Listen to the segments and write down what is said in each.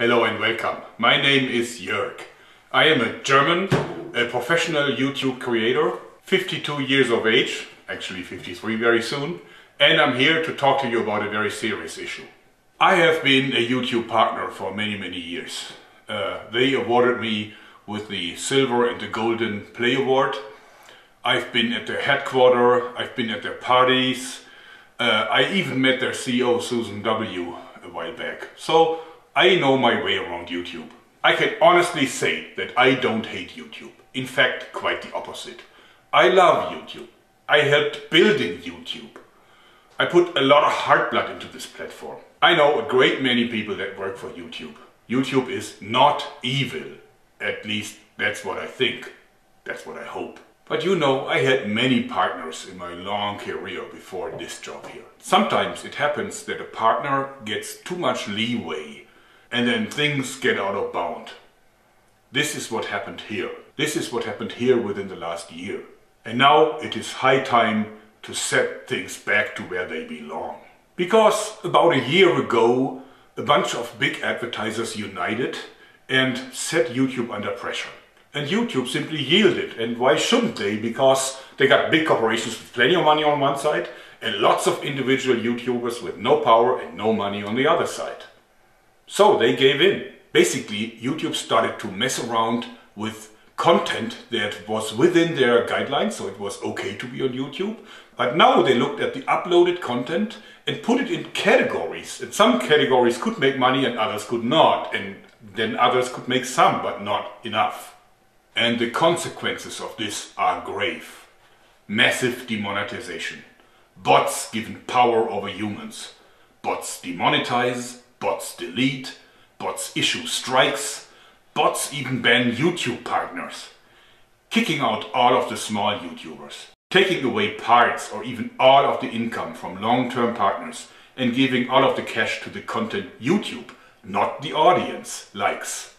Hello and welcome. My name is Joerg. I am a German, a professional YouTube creator, 52 years of age, actually 53 very soon, and I'm here to talk to you about a very serious issue. I have been a YouTube partner for many years. They awarded me with the Silver and the Golden Play Award. I've been at their headquarters, I've been at their parties, I even met their CEO Susan W. a while back. So I know my way around YouTube. I can honestly say that I don't hate YouTube. In fact, quite the opposite. I love YouTube. I helped building YouTube. I put a lot of heart blood into this platform. I know a great many people that work for YouTube. YouTube is not evil. At least that's what I think. That's what I hope. But you know, I had many partners in my long career before this job here. Sometimes it happens that a partner gets too much leeway and then things get out of bound. This is what happened here. This is what happened here within the last year. And now it is high time to set things back to where they belong. Because about a year ago, a bunch of big advertisers united and set YouTube under pressure. And YouTube simply yielded. And why shouldn't they? Because they got big corporations with plenty of money on one side and lots of individual YouTubers with no power and no money on the other side. So they gave in. Basically, YouTube started to mess around with content that was within their guidelines, so it was okay to be on YouTube. But now they looked at the uploaded content and put it in categories. And some categories could make money and others could not. And then others could make some, but not enough. And the consequences of this are grave. Massive demonetization. Bots given power over humans. Bots demonetize. Bots delete, bots issue strikes, bots even ban YouTube partners, kicking out all of the small YouTubers, taking away parts or even all of the income from long-term partners and giving all of the cash to the content YouTube, not the audience, likes,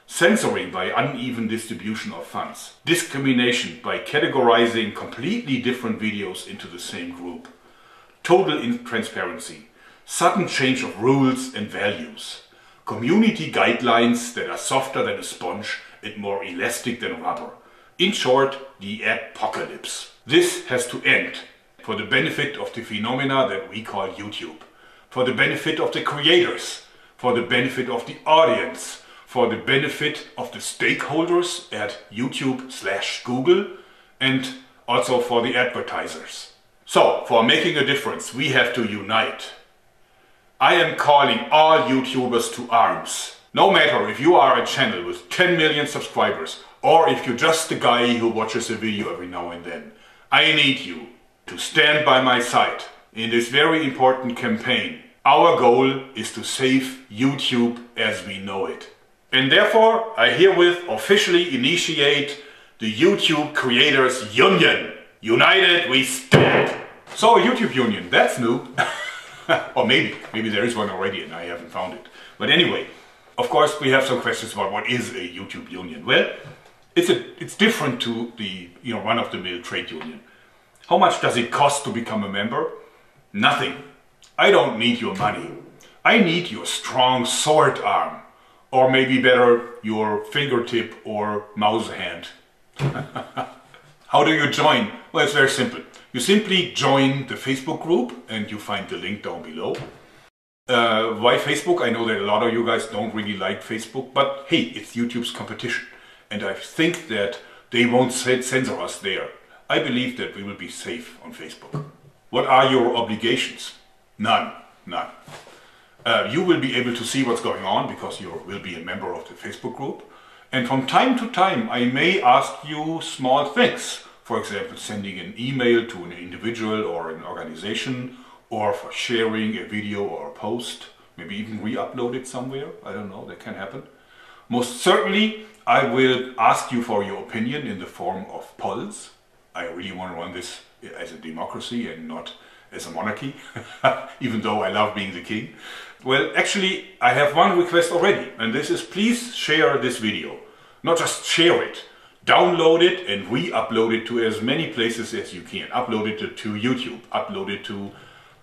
censoring by uneven distribution of funds, discrimination by categorizing completely different videos into the same group, total intransparency, sudden change of rules and values, community guidelines that are softer than a sponge and more elastic than rubber. In short, the adpocalypse. This has to end for the benefit of the phenomena that we call YouTube, for the benefit of the creators, for the benefit of the audience, for the benefit of the stakeholders at YouTube/Google, and also for the advertisers. So, for making a difference, we have to unite. I am calling all YouTubers to arms. No matter if you are a channel with 10 million subscribers or if you're just the guy who watches a video every now and then, I need you to stand by my side in this very important campaign. Our goal is to save YouTube as we know it. And therefore, I herewith officially initiate the YouTube Creators Union. United we stand. So, a YouTube Union, that's new. Or maybe there is one already and I haven't found it. But anyway, of course we have some questions about what is a YouTube union. Well, it's different to the run-of-the-mill trade union. How much does it cost to become a member? Nothing. I don't need your money. I need your strong sword arm. Or maybe better, your fingertip or mouse hand. How do you join? Well, it's very simple. You simply join the Facebook group and you find the link down below. Why Facebook? I know that a lot of you guys don't really like Facebook, but hey, it's YouTube's competition. And I think that they won't censor us there. I believe that we will be safe on Facebook. What are your obligations? None. You will be able to see what's going on because you will be a member of the Facebook group. And from time to time, I may ask you small things. For example, sending an email to an individual or an organization, or for sharing a video or a post, maybe even re-upload it somewhere. I don't know, that can happen. Most certainly, I will ask you for your opinion in the form of polls. I really want to run this as a democracy and not as a monarchy, even though I love being the king. Well, actually, I have one request already, and this is please share this video. Not just share it. Download it and re-upload it to as many places as you can. Upload it to YouTube, upload it to,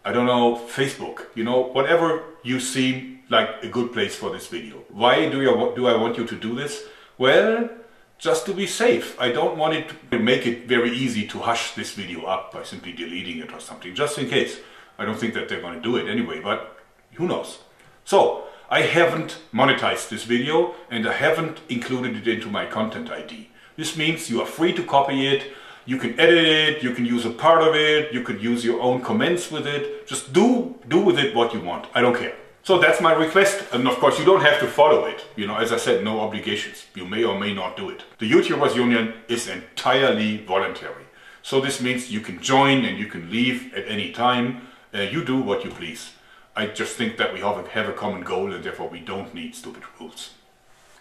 I don't know, Facebook. You know, whatever you see like a good place for this video. Why do I want you to do this? Well, just to be safe. I don't want it to make it very easy to hush this video up by simply deleting it or something, just in case. I don't think that they're going to do it anyway, but who knows. So, I haven't monetized this video and I haven't included it into my content ID. This means you are free to copy it, you can edit it, you can use a part of it, you could use your own comments with it. Just do with it what you want. I don't care. So that's my request, and of course you don't have to follow it. You know, as I said, no obligations. You may or may not do it. The YouTubers Union is entirely voluntary. So this means you can join and you can leave at any time. You do what you please. I just think that we have a common goal and therefore we don't need stupid rules.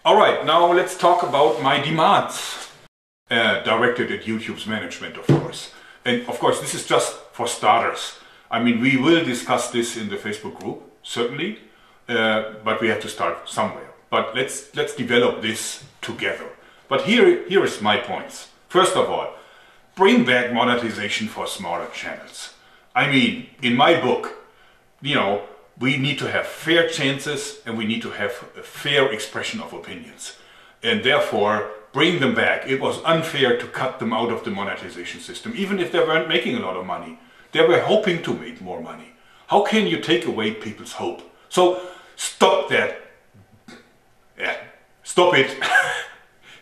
Alright, now let's talk about my demands. Directed at YouTube's management, of course. And of course this is just for starters. I mean, we will discuss this in the Facebook group. Certainly, but we have to start somewhere. But let's develop this together. But here is my points. First of all, bring back monetization for smaller channels. I mean, in my book, you know, we need to have fair chances and we need to have a fair expression of opinions. And therefore, bring them back. It was unfair to cut them out of the monetization system, even if they weren't making a lot of money. They were hoping to make more money. How can you take away people's hope? So stop that. Yeah, stop it.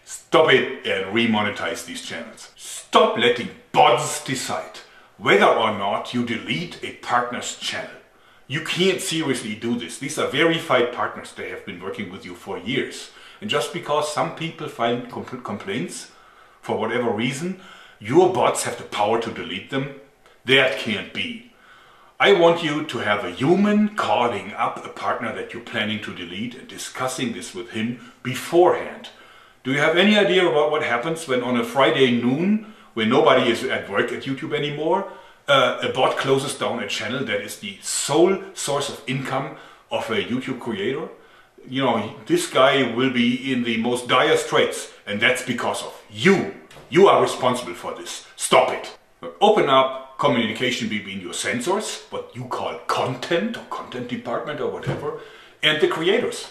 Stop it and remonetize these channels. Stop letting bots decide whether or not you delete a partner's channel. You can't seriously do this. These are verified partners. They have been working with you for years. And just because some people file complaints for whatever reason, your bots have the power to delete them. That can't be. I want you to have a human calling up a partner that you're planning to delete and discussing this with him beforehand. Do you have any idea about what happens when on a Friday noon, when nobody is at work at YouTube anymore, a bot closes down a channel that is the sole source of income of a YouTube creator? You know, this guy will be in the most dire straits, and that's because of you. You are responsible for this. Stop it. Open up communication between your censors, what you call content or content department or whatever, and the creators.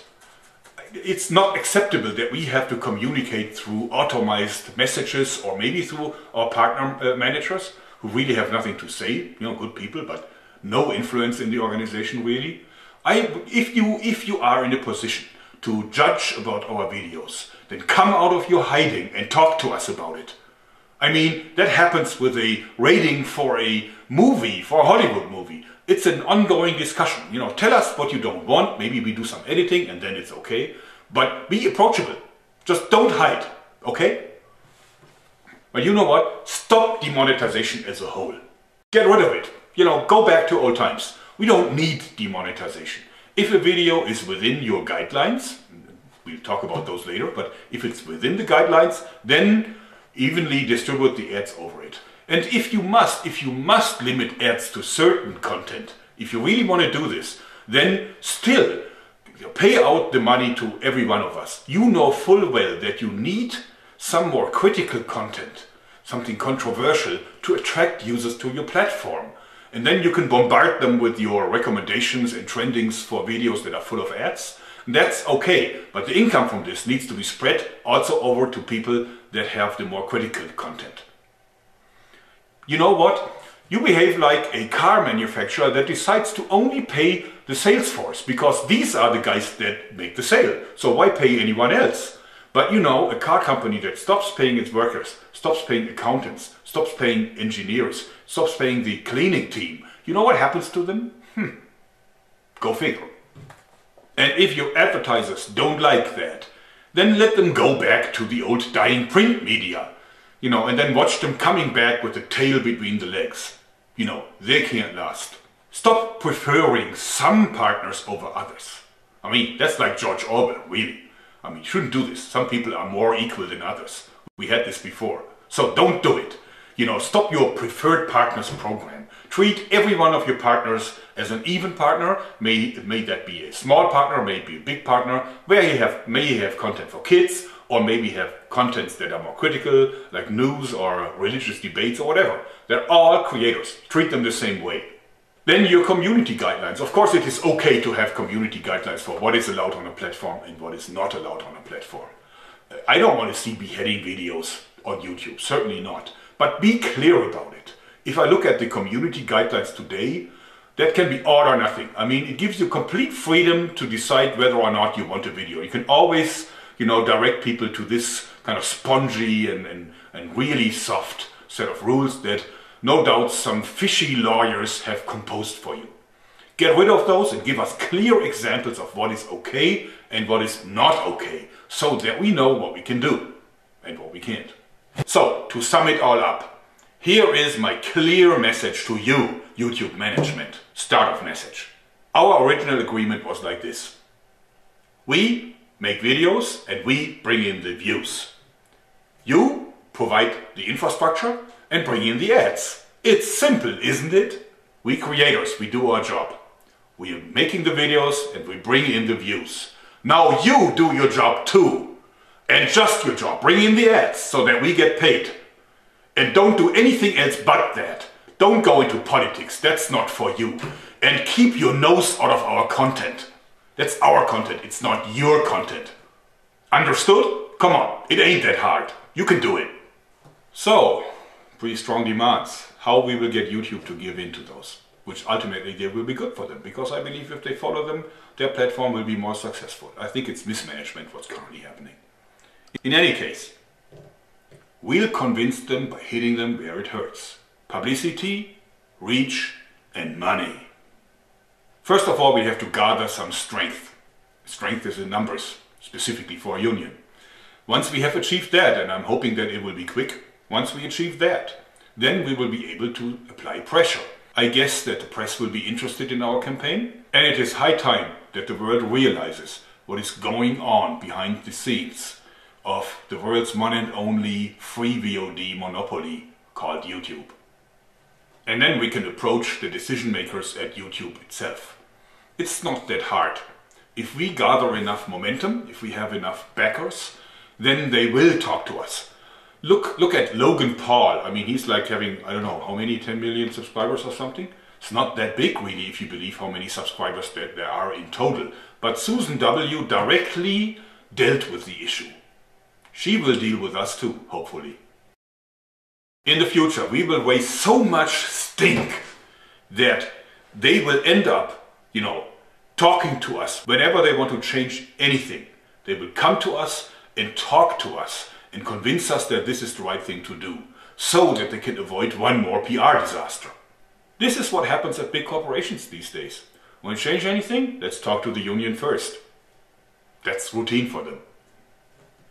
It's not acceptable that we have to communicate through automized messages or maybe through our partner managers who really have nothing to say, you know, good people, but no influence in the organization really. If you are in a position to judge about our videos, then come out of your hiding and talk to us about it. I mean, that happens with a rating for a movie, for a Hollywood movie. It's an ongoing discussion. You know, tell us what you don't want. Maybe we do some editing and then it's okay. But be approachable. Just don't hide, okay? But you know what? Stop demonetization as a whole. Get rid of it. You know, go back to old times. We don't need demonetization. If a video is within your guidelines, we'll talk about those later, but if it's within the guidelines, then evenly distribute the ads over it. And if you must limit ads to certain content, if you really want to do this, then still pay out the money to every one of us. You know full well that you need some more critical content, something controversial to attract users to your platform. And then you can bombard them with your recommendations and trendings for videos that are full of ads. That's okay, but the income from this needs to be spread also over to people that have the more critical content. You know what? You behave like a car manufacturer that decides to only pay the sales force because these are the guys that make the sale. So why pay anyone else? But you know, a car company that stops paying its workers, stops paying accountants, stops paying engineers, stops paying the cleaning team, you know what happens to them? Go figure. And if your advertisers don't like that, then let them go back to the old dying print media. You know, and then watch them coming back with the tail between the legs. You know, they can't last. Stop preferring some partners over others. I mean, that's like George Orwell, really. I mean, you shouldn't do this. Some people are more equal than others. We had this before. So don't do it. You know, stop your preferred partners program. Treat every one of your partners as an even partner. May that be a small partner, maybe a big partner, where you have content for kids, or maybe have contents that are more critical, like news or religious debates or whatever. They're all creators. Treat them the same way. Then your community guidelines. Of course, it is okay to have community guidelines for what is allowed on a platform and what is not allowed on a platform. I don't want to see beheading videos on YouTube, certainly not. But be clear about it. If I look at the community guidelines today, that can be all or nothing. I mean, it gives you complete freedom to decide whether or not you want a video. You can always, direct people to this kind of spongy and really soft set of rules that no doubt some fishy lawyers have composed for you. Get rid of those and give us clear examples of what is okay and what is not okay, so that we know what we can do and what we can't. So, to sum it all up, here is my clear message to you, YouTube management. Start of message. Our original agreement was like this. We make videos and we bring in the views. You provide the infrastructure and bring in the ads. It's simple, isn't it? We creators, we do our job. We are making the videos and we bring in the views. Now you do your job too. And just your job. Bring in the ads so that we get paid. And don't do anything else but that. Don't go into politics, that's not for you. And keep your nose out of our content. That's our content, it's not your content. Understood? Come on, it ain't that hard. You can do it. So, pretty strong demands. How we will get YouTube to give in to those. Which ultimately they will be good for them. Because I believe if they follow them, their platform will be more successful. I think it's mismanagement what's currently happening. In any case, we'll convince them by hitting them where it hurts. Publicity, reach, and money. First of all, we have to gather some strength. Strength is in numbers, specifically for a union. Once we have achieved that, and I'm hoping that it will be quick, once we achieve that, then we will be able to apply pressure. I guess that the press will be interested in our campaign, and it is high time that the world realizes what is going on behind the scenes of the world's one and only free VOD monopoly called YouTube. And then we can approach the decision makers at YouTube itself. It's not that hard. If we gather enough momentum, if we have enough backers, then they will talk to us. Look at Logan Paul. I mean, he's like having, I don't know, how many, 10 million subscribers or something? It's not that big really if you believe how many subscribers there are in total. But Susan W. directly dealt with the issue. She will deal with us too, hopefully. In the future, we will raise so much stink that they will end up, talking to us whenever they want to change anything. They will come to us and talk to us and convince us that this is the right thing to do, so that they can avoid one more PR disaster. This is what happens at big corporations these days. Want to change anything? Let's talk to the union first. That's routine for them.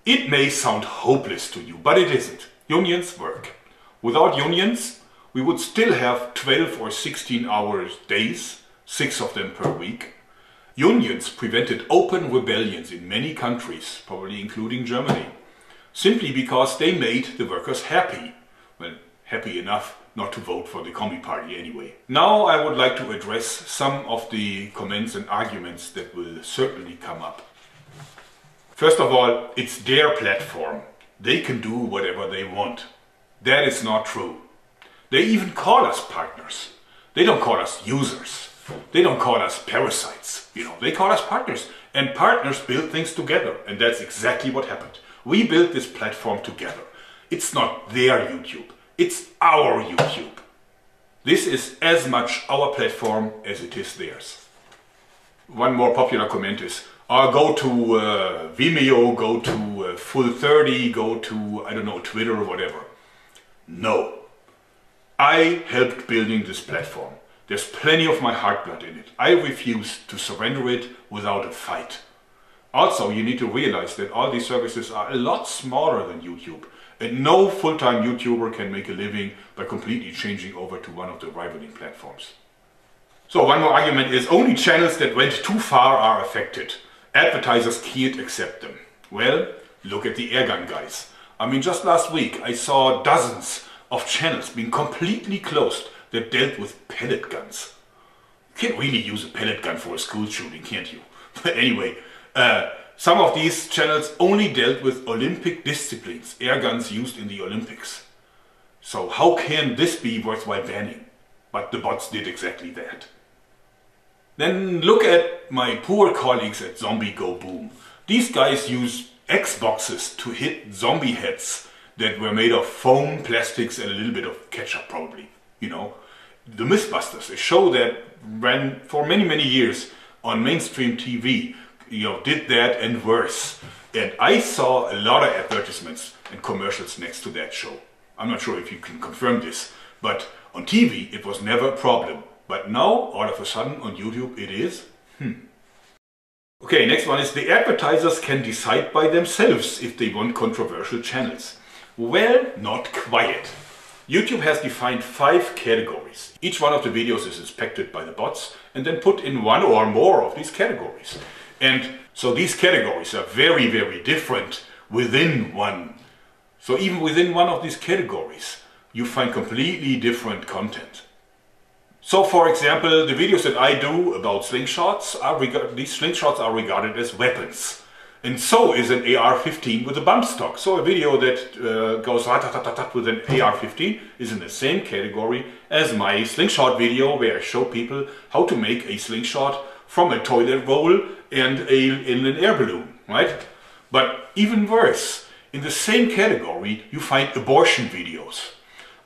It may sound hopeless to you, but it isn't. Unions work. Without unions, we would still have 12 or 16 hour days, 6 of them per week. Unions prevented open rebellions in many countries, probably including Germany, simply because they made the workers happy. Well, happy enough not to vote for the Commie Party anyway. Now I would like to address some of the comments and arguments that will certainly come up. First of all, it's their platform. They can do whatever they want. That is not true. They even call us partners. They don't call us users. They don't call us parasites. They call us partners. And partners build things together. And that's exactly what happened. We built this platform together. It's not their YouTube. It's our YouTube. This is as much our platform as it is theirs. One more popular comment is, go to Vimeo, go to Full 30, go to, I don't know, Twitter or whatever. No. I helped building this platform. There's plenty of my heartblood in it. I refuse to surrender it without a fight. Also, you need to realize that all these services are a lot smaller than YouTube. And no full-time YouTuber can make a living by completely changing over to one of the rivaling platforms. So one more argument is, only channels that went too far are affected. Advertisers can't accept them. Well, look at the airgun guys. I mean, just last week I saw dozens of channels being completely closed that dealt with pellet guns. You can't really use a pellet gun for a school shooting, can't you? But anyway, some of these channels only dealt with Olympic disciplines, air guns used in the Olympics. So how can this be worthwhile banning? but the bots did exactly that. Then look at my poor colleagues at Zombie Go Boom. These guys use Xboxes to hit zombie heads that were made of foam, plastics and a little bit of ketchup probably, you know. The Mythbusters, a show that ran for many years on mainstream TV, you know, did that and worse. And I saw a lot of advertisements and commercials next to that show. I'm not sure if you can confirm this, but on TV it was never a problem. But now, all of a sudden, on YouTube it is. Okay, next one is the advertisers can decide by themselves if they want controversial channels. Well, not quite. YouTube has defined 5 categories. Each one of the videos is inspected by the bots and then put in one or more of these categories. And so these categories are very different within one. So even within one of these categories, you find completely different content. So for example, the videos that I do about slingshots, these slingshots are regarded as weapons. And so is an AR-15 with a bump stock. So a video that goes rat-tat-tat-tat with an AR-15 is in the same category as my slingshot video where I show people how to make a slingshot from a toilet roll and in an air balloon, right? But even worse, in the same category you find abortion videos.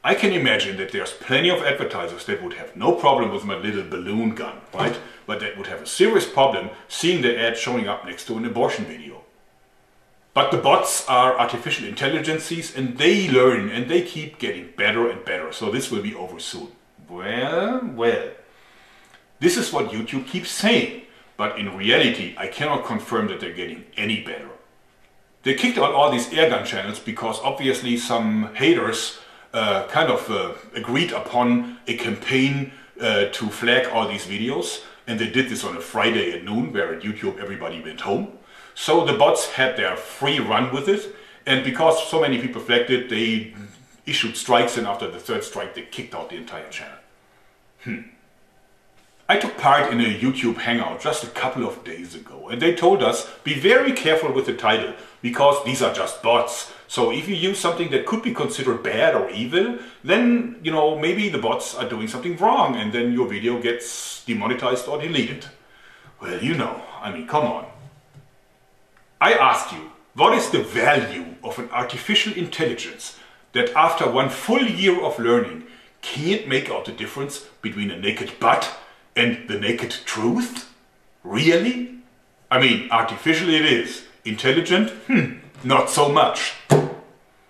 I can imagine that there's plenty of advertisers that would have no problem with my little balloon gun, right? But that would have a serious problem seeing the ad showing up next to an abortion video. But the bots are artificial intelligences and they learn and they keep getting better and better. So this will be over soon. Well, this is what YouTube keeps saying. But in reality, I cannot confirm that they're getting any better. They kicked out all these airgun channels because obviously some haters agreed upon a campaign to flag all these videos, and they did this on a Friday at noon where at YouTube everybody went home. So the bots had their free run with it, and because so many people flagged it, they issued strikes, and after the 3rd strike they kicked out the entire channel. I took part in a YouTube hangout just a couple of days ago, and they told us be very careful with the title because these are just bots. So if you use something that could be considered bad or evil, then, you know, maybe the bots are doing something wrong and then your video gets demonetized or deleted. Well, you know, I mean, come on. I ask you, what is the value of an artificial intelligence that after 1 full year of learning can't make out the difference between a naked butt and the naked truth? Really? I mean, artificial it is. Intelligent? Not so much.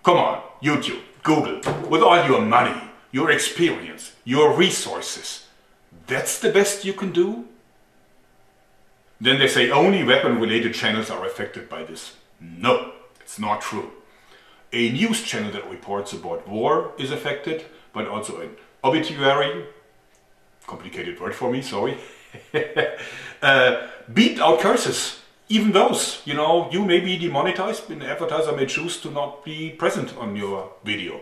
Come on, YouTube, Google, with all your money, your experience, your resources, that's the best you can do? Then they say only weapon-related channels are affected by this. No, it's not true. A news channel that reports about war is affected, but also an obituary, complicated word for me, sorry, beeped out curses. Even those, you know, you may be demonetized and the advertiser may choose to not be present on your video.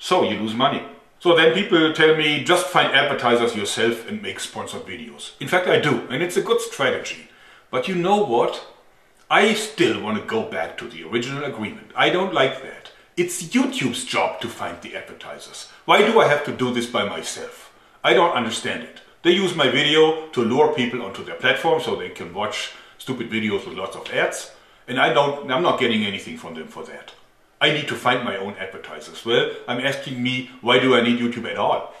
So you lose money. So then people tell me, just find advertisers yourself and make sponsored videos. In fact, I do, and it's a good strategy. But you know what? I still want to go back to the original agreement. I don't like that. It's YouTube's job to find the advertisers. Why do I have to do this by myself? I don't understand it. They use my video to lure people onto their platform so they can watch stupid videos with lots of ads, and I'm not getting anything from them for that. I need to find my own advertisers. Well, I'm asking me, why do I need YouTube at all?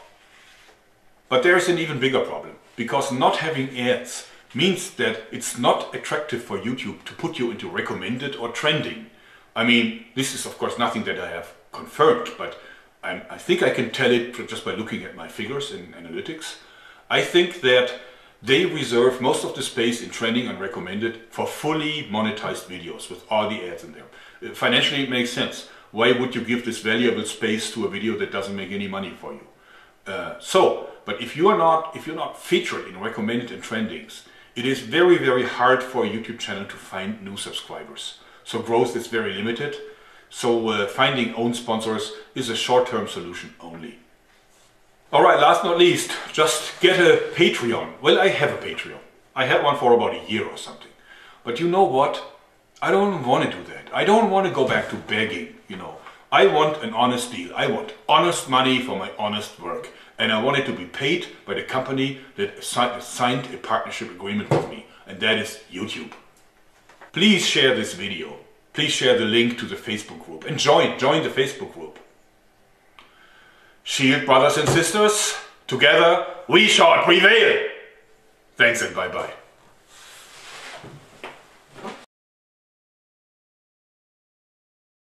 But there's an even bigger problem, because not having ads means that it's not attractive for YouTube to put you into recommended or trending. I mean, this is of course nothing that I have confirmed, but I think I can tell it just by looking at my figures in analytics. I think that they reserve most of the space in trending and recommended for fully monetized videos with all the ads in there. Financially it makes sense. Why would you give this valuable space to a video that doesn't make any money for you? But if you're not featured in recommended and trendings, it is very hard for a YouTube channel to find new subscribers. So growth is very limited. So finding own sponsors is a short-term solution only. Alright, last not least, just get a Patreon. Well, I have a Patreon. I had one for about a year or something. But you know what? I don't want to do that. I don't want to go back to begging, you know. I want an honest deal. I want honest money for my honest work. and I wanted to be paid by the company that signed a partnership agreement with me, and that is YouTube. Please share this video. Please share the link to the Facebook group and join the Facebook group. Shield, brothers and sisters, together we shall prevail. Thanks and bye-bye.